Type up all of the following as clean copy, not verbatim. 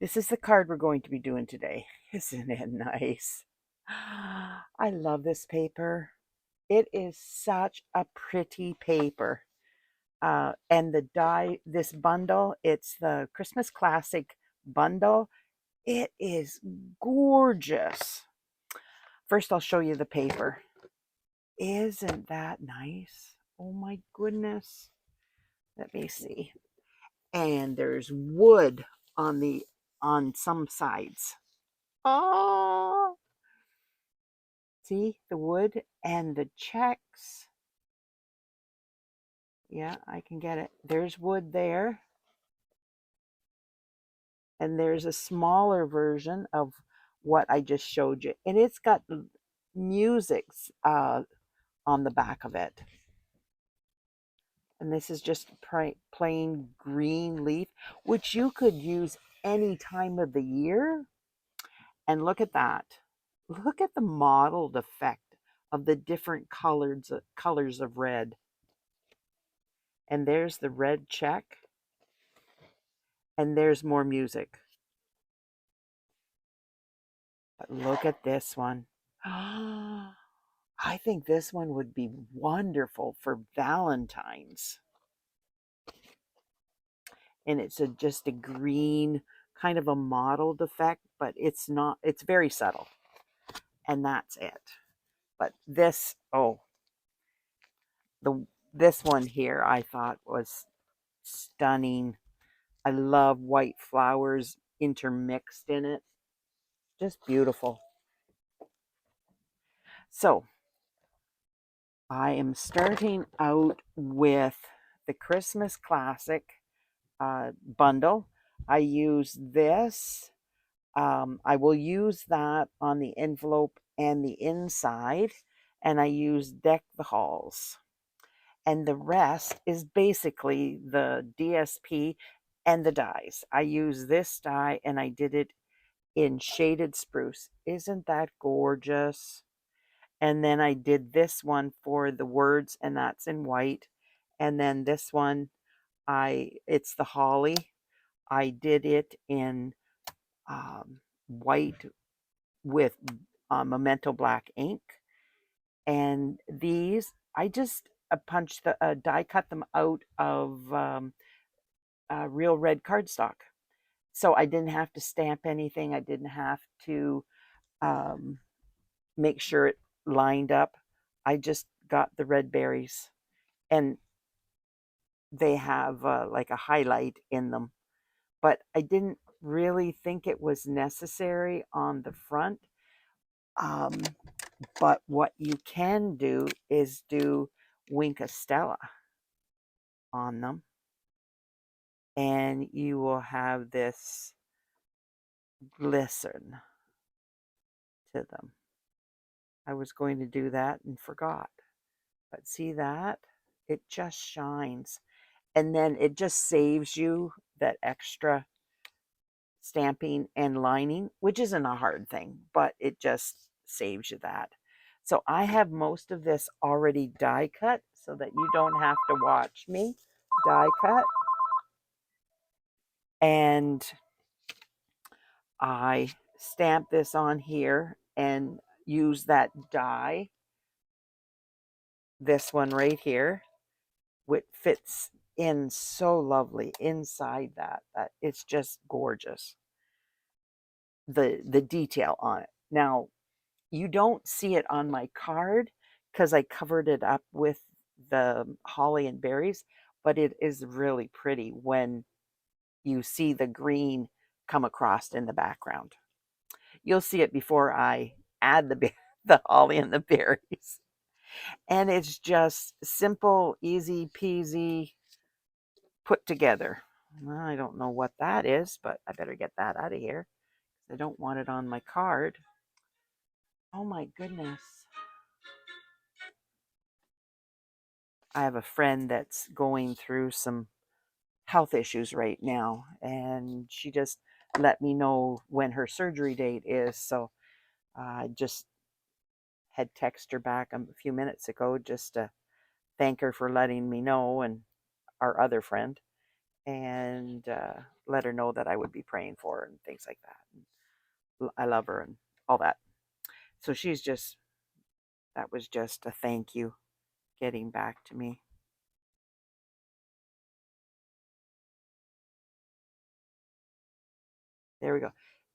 This is the card we're going to be doing today. Isn't it nice? I love this paper. It is such a pretty paper. And the die, this bundle, it's the Christmas Classic bundle. It is gorgeous. First, I'll show you the paper. Isn't that nice? Oh my goodness. Let me see. And there's wood on some sides. Oh, see the wood and the checks. Yeah, I can get it. There's wood there. And there's a smaller version of what I just showed you. And it's got music on the back of it. And this is just plain green leaf, which you could use any time of the year. And look at that. Look at the mottled effect of the different colors of red. And there's the red check. And there's more music. But look at this one. I think this one would be wonderful for Valentine's. And it's just a green, kind of a mottled effect, but it's not, it's very subtle. And that's it. But this, this one here I thought was stunning. I love white flowers intermixed in it. Just beautiful. So I am starting out with the Christmas Classic bundle. I use this. I will use that on the envelope and the inside, and I use Deck the Halls. And the rest is basically the DSP and the dies. I use this die, and I did it in shaded spruce. Isn't that gorgeous? And then I did this one for the words, and that's in white. And then this one, it's the holly. I did it in white with Memento black ink. And these, I just punched die cut them out of real red cardstock. So I didn't have to stamp anything. I didn't have to um, make sure it lined up. I just got the red berries, and they have like a highlight in them. But I didn't really think it was necessary on the front. Um, but what you can do is do Wink a Stella on them, and you will have this glisten to them. I was going to do that and forgot. But see that? It just shines. And then it just saves you that extra stamping and lining, which isn't a hard thing, but it just saves you that. So I have most of this already die cut so that you don't have to watch me die cut. And I stamp this on here and use that die, this one right here, which fits in so lovely inside that it's just gorgeous, the detail on it. Now you don't see it on my card because I covered it up with the holly and berries, but it is really pretty when you see the green come across in the background. You'll see it before I add the holly and the berries. And it's just simple, easy peasy, put together. Well, I don't know what that is, but I better get that out of here. I don't want it on my card. Oh my goodness. I have a friend that's going through some health issues right now, and she just let me know when her surgery date is. So I just had texted her back a few minutes ago just to thank her for letting me know, and our other friend. and let her know that I would be praying for her and things like that. And I love her and all that. So that was just a thank you getting back to me. There we go.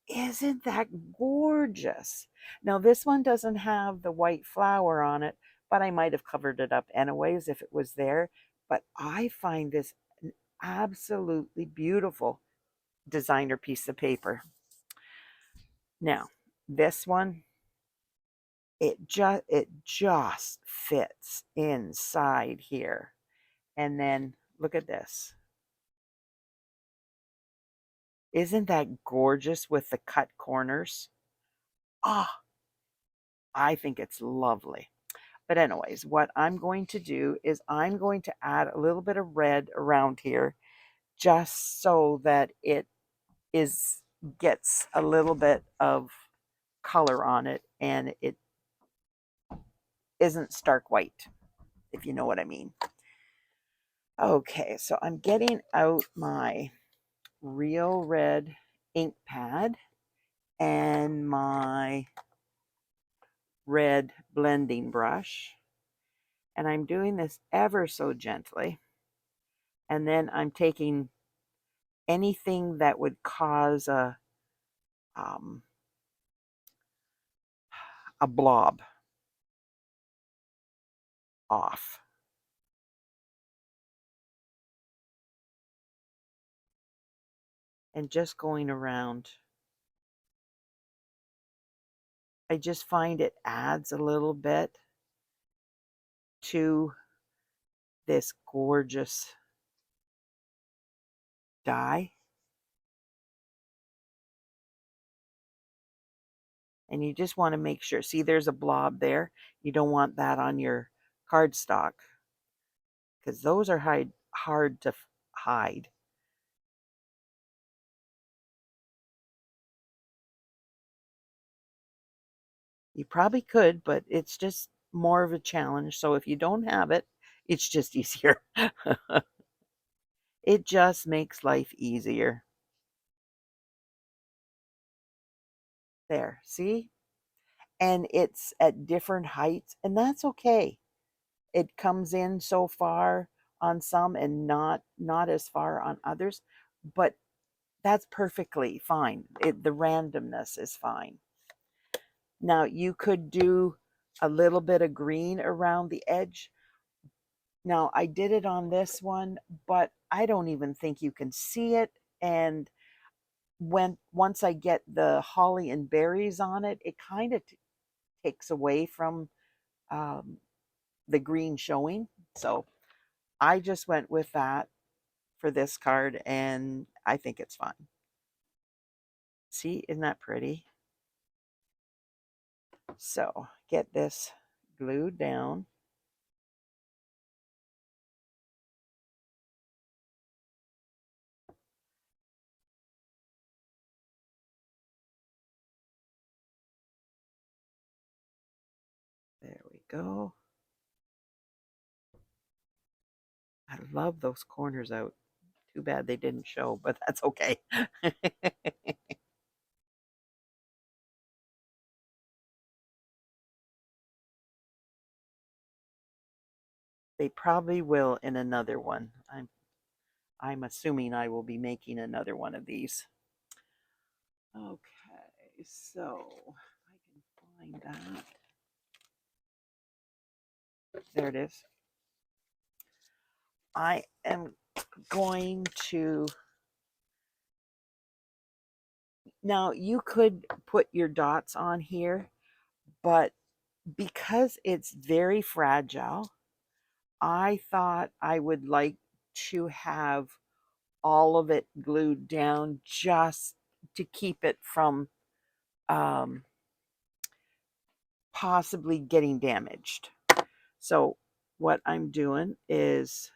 Isn't that gorgeous? Now, this one doesn't have the white flower on it, but I might have covered it up anyways if it was there. But I find this an absolutely beautiful designer piece of paper. Now, this one, it just fits inside here. And then look at this. Isn't that gorgeous with the cut corners? Ah, I think it's lovely. But anyways, what I'm going to do is I'm going to add a little bit of red around here just so that it is gets a little bit of color on it and it isn't stark white, if you know what I mean. Okay, so I'm getting out my Real Red ink pad and my red blending brush. And I'm doing this ever so gently. And then I'm taking anything that would cause um, a blob off. And just going around. I just find it adds a little bit to this gorgeous dye. And you just want to make sure. See, there's a blob there. You don't want that on your cardstock because those are hard to hide. You probably could, but it's just more of a challenge. So if you don't have it, it's just easier. It just makes life easier. There, see? And it's at different heights, and that's okay. It comes in so far on some and not as far on others, but that's perfectly fine. The randomness is fine. Now you could do a little bit of green around the edge. Now I did it on this one, but I don't even think you can see it. And once I get the holly and berries on it, it kind of takes away from um, the green showing. So I just went with that for this card, and I think it's fun. See, isn't that pretty? So get this glued down. There we go. I love those corners out. Too bad they didn't show, but that's okay. They probably will in another one. I'm assuming I will be making another one of these. Okay, so I can find that. There it is. I am going to now you could put your dots on here, but because it's very fragile, I thought I would like to have all of it glued down just to keep it from um, possibly getting damaged. So what I'm doing is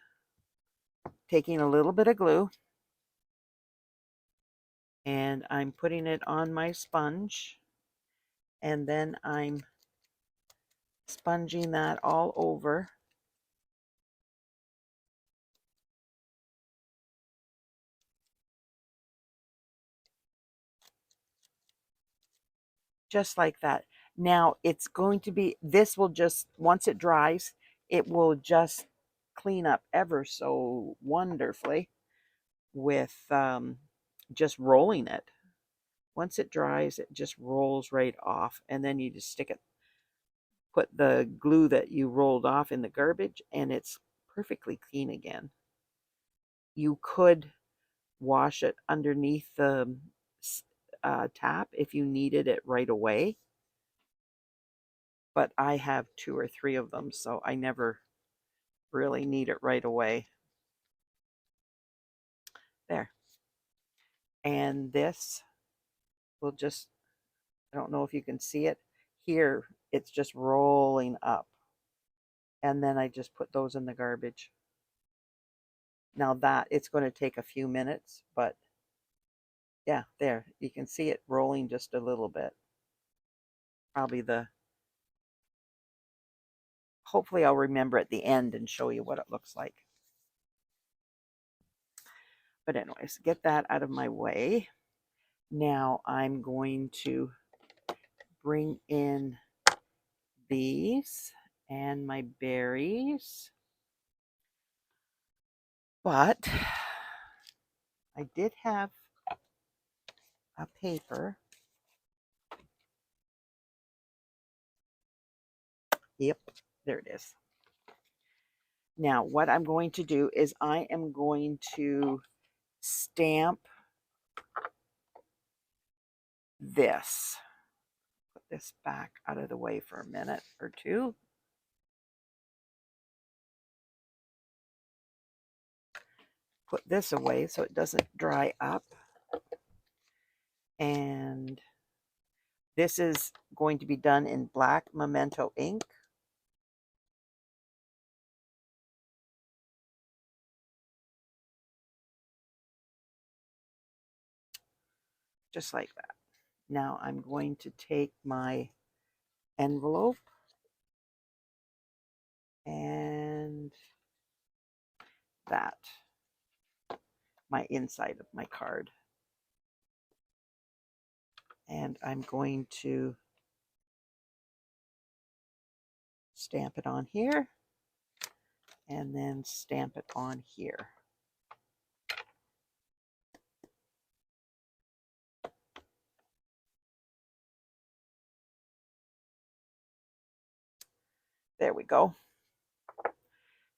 taking a little bit of glue and I'm putting it on my sponge, and then I'm sponging that all over. just like that. Now it's going to be, this will just, once it dries, it will just clean up ever so wonderfully with just rolling it. Once it dries, it just rolls right off, and then you just stick it, put the glue that you rolled off in the garbage, and it's perfectly clean again. You could wash it underneath the tap if you needed it right away, but I have 2 or 3 of them, so I never really need it right away. There. And this will just, I don't know if you can see it here, it's just rolling up. And then I just put those in the garbage. Now that, it's going to take a few minutes, but yeah, there, you can see it rolling just a little bit. Probably hopefully I'll remember at the end and show you what it looks like. But anyways, get that out of my way. Now I'm going to bring in these and my berries. But I did have a paper. Yep, there it is. Now what I'm going to do is I am going to stamp this. Put this back out of the way for a minute or two. Put this away so it doesn't dry up. And this is going to be done in black Momento ink. Just like that. Now I'm going to take my envelope and that, my inside of my card. And I'm going to stamp it on here and then stamp it on here. There we go.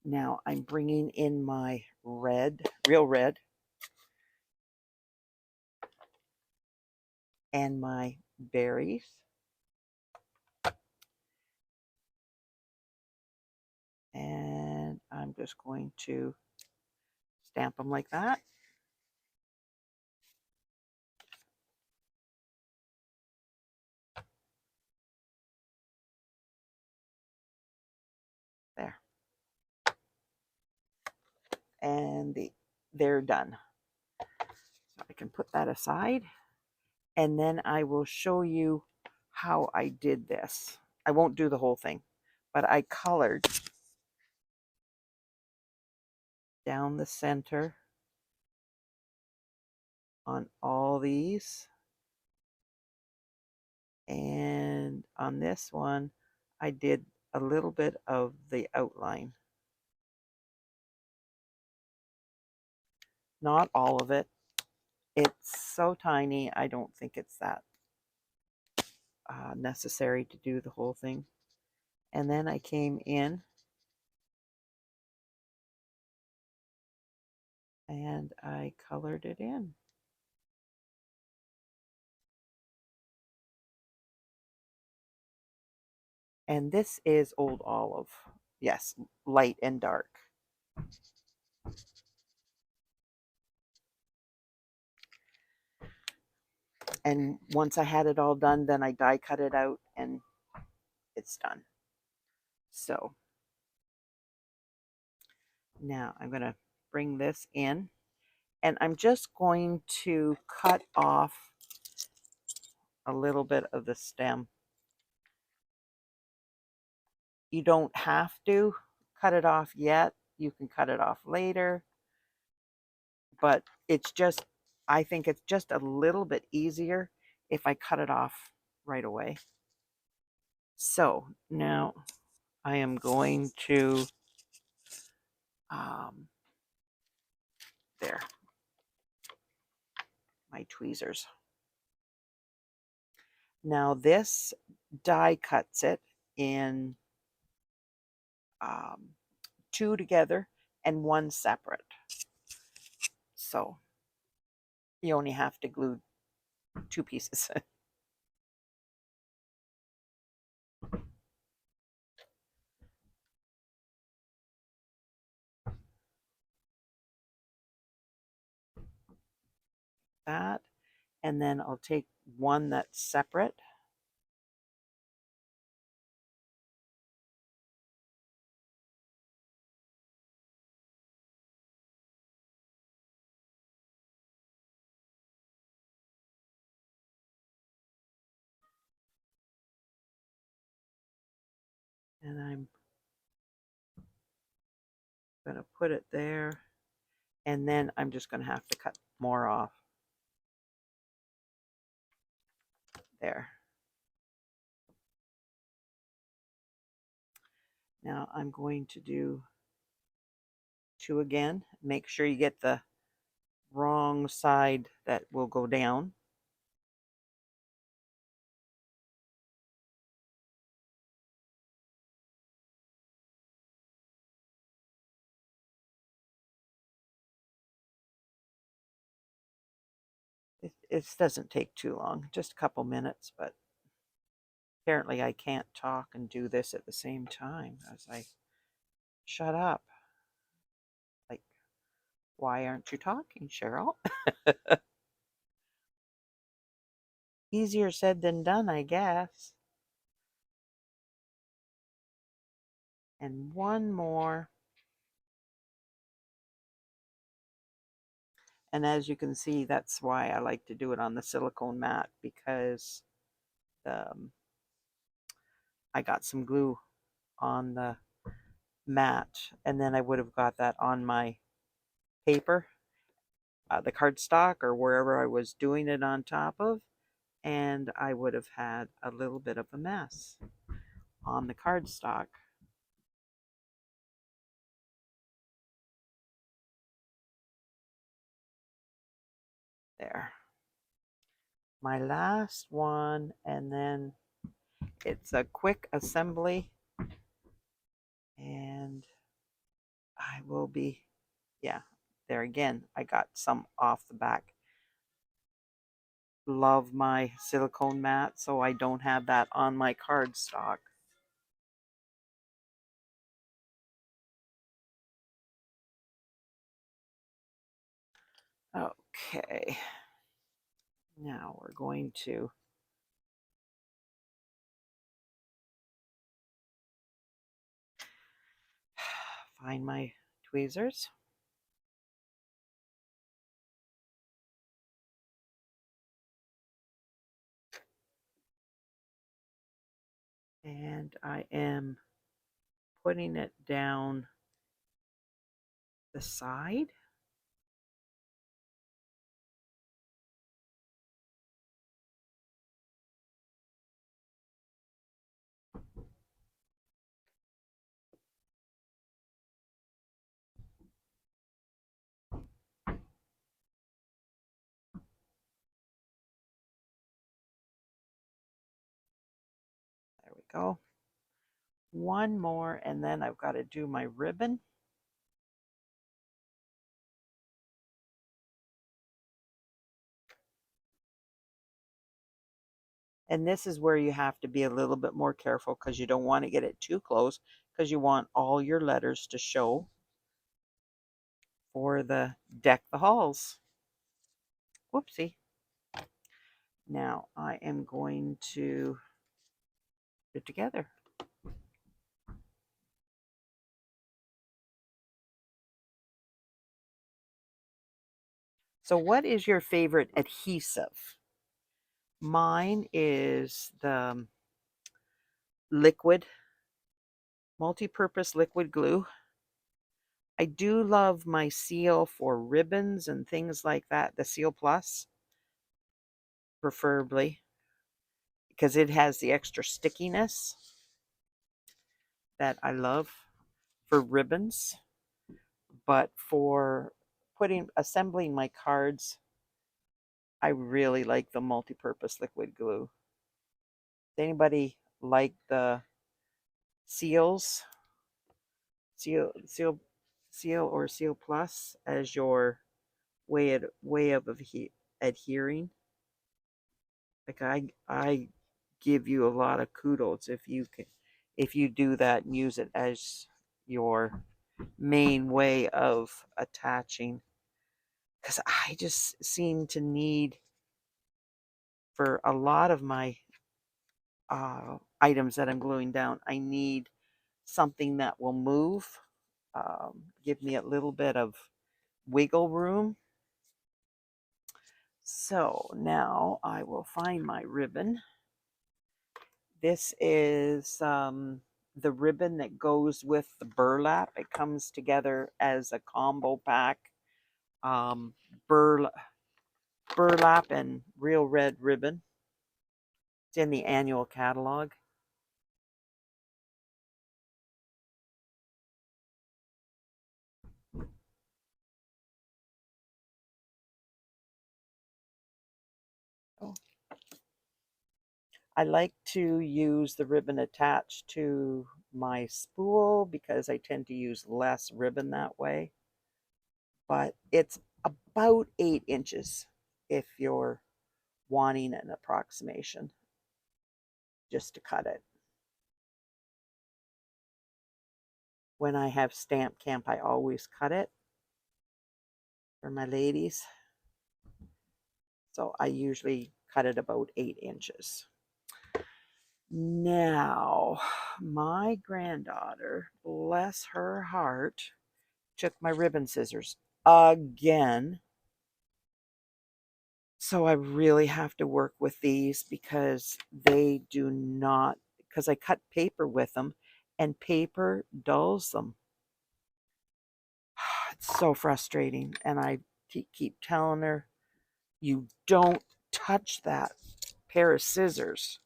Now I'm bringing in my red, real red, and my berries. And I'm just going to stamp them like that. There. And they're done. So I can put that aside. And then I will show you how I did this. I won't do the whole thing, but I colored down the center on all these. And on this one, I did a little bit of the outline. Not all of it. It's so tiny, I don't think it's that necessary to do the whole thing. And then I came in and I colored it in. And this is Old Olive. Yes, light and dark. And once I had it all done, then I die cut it out and it's done. So now I'm going to bring this in and I'm just going to cut off a little bit of the stem. You don't have to cut it off yet. You can cut it off later. But it's just, I think it's just a little bit easier if I cut it off right away. So now I am going to, there, my tweezers. Now this die cuts it in 2 together and 1 separate. So you only have to glue 2 pieces. That, and then I'll take one that's separate. And I'm going to put it there. And then I'm just going to have to cut more off. There. Now I'm going to do 2 again. Make sure you get the wrong side that will go down. It doesn't take too long, just a couple minutes, but apparently I can't talk and do this at the same time as I shut up. Like, why aren't you talking, Cheryl? Easier said than done, I guess. And one more. And as you can see, that's why I like to do it on the silicone mat, because I got some glue on the mat, and then I would have got that on my paper, the cardstock, or wherever I was doing it on top of, and I would have had a little bit of a mess on the cardstock. There. My last one, and then it's a quick assembly, and I will be, yeah, there again, I got some off the back. Love my silicone mat, so I don't have that on my cardstock. Okay, now we're going to find my tweezers. And I am putting it down the side. There we go. One more, and then I've got to do my ribbon. And this is where you have to be a little bit more careful, because you don't want to get it too close, because you want all your letters to show for the deck the halls. Whoopsie. Now I am going to put it together. So what is your favorite adhesive? Mine is the liquid, multi-purpose liquid glue. I do love my Seal for ribbons and things like that, the Seal Plus, preferably, because it has the extra stickiness that I love for ribbons. But for assembling my cards, I really like the multi-purpose liquid glue. Does anybody like the seals, seal, seal, seal, or seal plus as your way of adhering? Like I give you a lot of kudos if you do that and use it as your main way of attaching, because I just seem to need, for a lot of my items that I'm gluing down, I need something that will move, give me a little bit of wiggle room. So now I will find my ribbon. This is the ribbon that goes with the burlap. It comes together as a combo pack. Um, burlap and real red ribbon. It's in the annual catalog. Oh. I like to use the ribbon attached to my spool because I tend to use less ribbon that way. But it's about 8 inches if you're wanting an approximation, just to cut it. When I have stamp camp, I always cut it for my ladies. So I usually cut it about 8 inches. Now, my granddaughter, bless her heart, took my ribbon scissors again. So I really have to work with these because they do not, because I cut paper with them and paper dulls them. It's so frustrating. And I keep telling her, you don't touch that pair of scissors.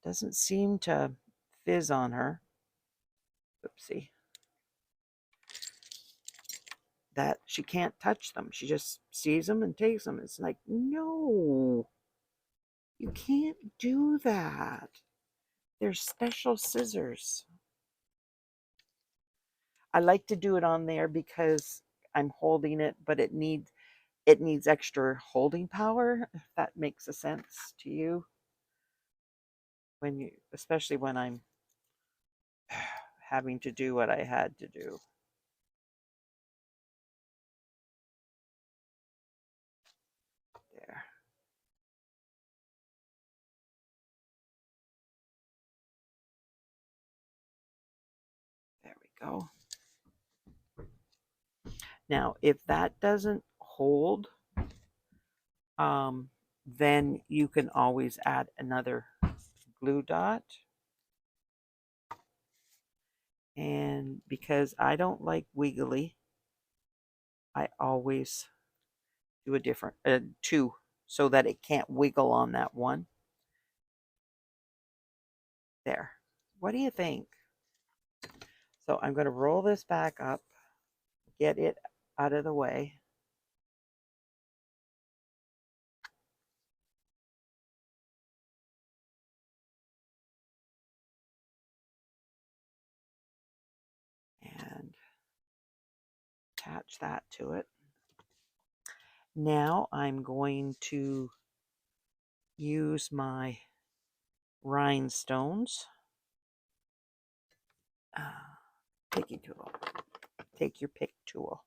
Doesn't seem to fizz on her. Oopsie. That she can't touch them. She just sees them and takes them. It's like, no, you can't do that. They're special scissors. I like to do it on there because I'm holding it, but it needs extra holding power, if that makes a sense to you. Especially when I'm having to do what I had to do. There. There we go. Now, if that doesn't hold, then you can always add another glue dot. And because I don't like wiggly, I always do a different, two, so that it can't wiggle on that one. There. What do you think? So I'm going to roll this back up, get it out of the way. And attach that to it. Now I'm going to use my rhinestones. Picky tool. Take your pick tool.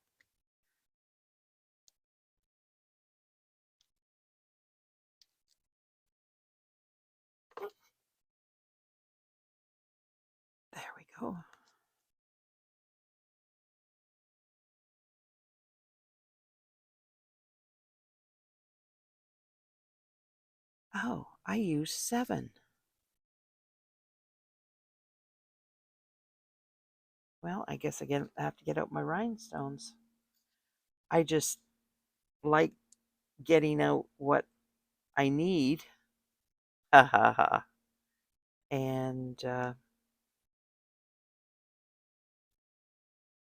There we go. Oh, I use 7. Well, I guess I have to get out my rhinestones. I just like getting out what I need Ha ha ha. And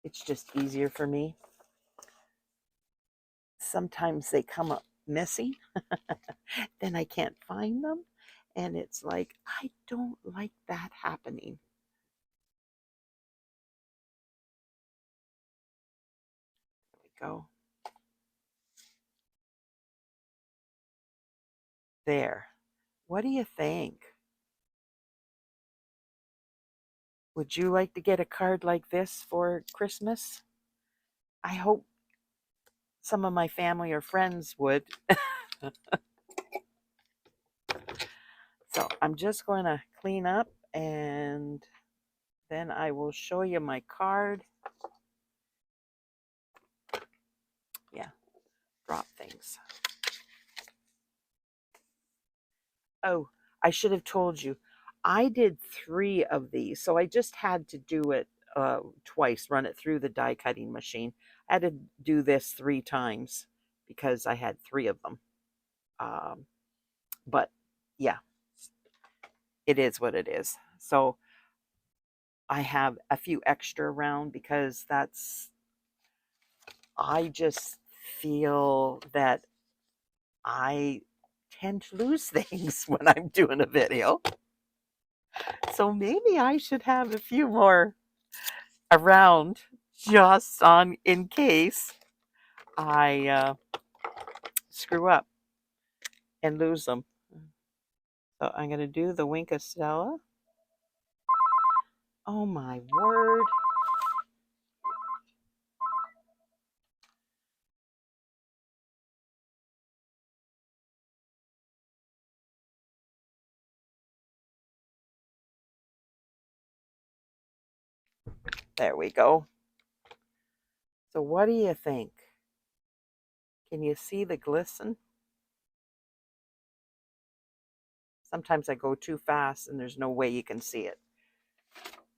it's just easier for me. Sometimes they come up missing, then I can't find them. And it's like, I don't like that happening. There we go. There. What do you think? Would you like to get a card like this for Christmas? I hope some of my family or friends would. So I'm just going to clean up and then I will show you my card. Yeah, drop things. Oh, I should have told you. I did 3 of these, so I just had to do it twice, run it through the die cutting machine. I had to do this 3 times because I had 3 of them. Um, but yeah, it is what it is. So I have a few extra around because I just feel that I tend to lose things when I'm doing a video. So maybe I should have a few more around just on in case I screw up and lose them. So I'm going to do the wink of Stella. Oh my word. There we go. So what do you think? Can you see the glisten? Sometimes I go too fast and there's no way you can see it.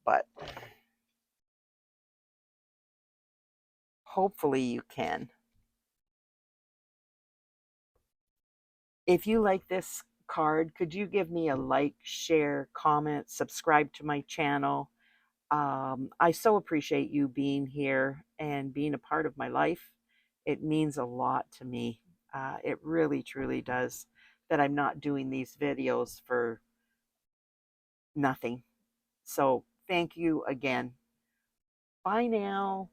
But hopefully you can. If you like this card, could you give me a like, share, comment, subscribe to my channel? I so appreciate you being here and being a part of my life. It means a lot to me. It really, truly does, that I'm not doing these videos for nothing. So thank you again. Bye now.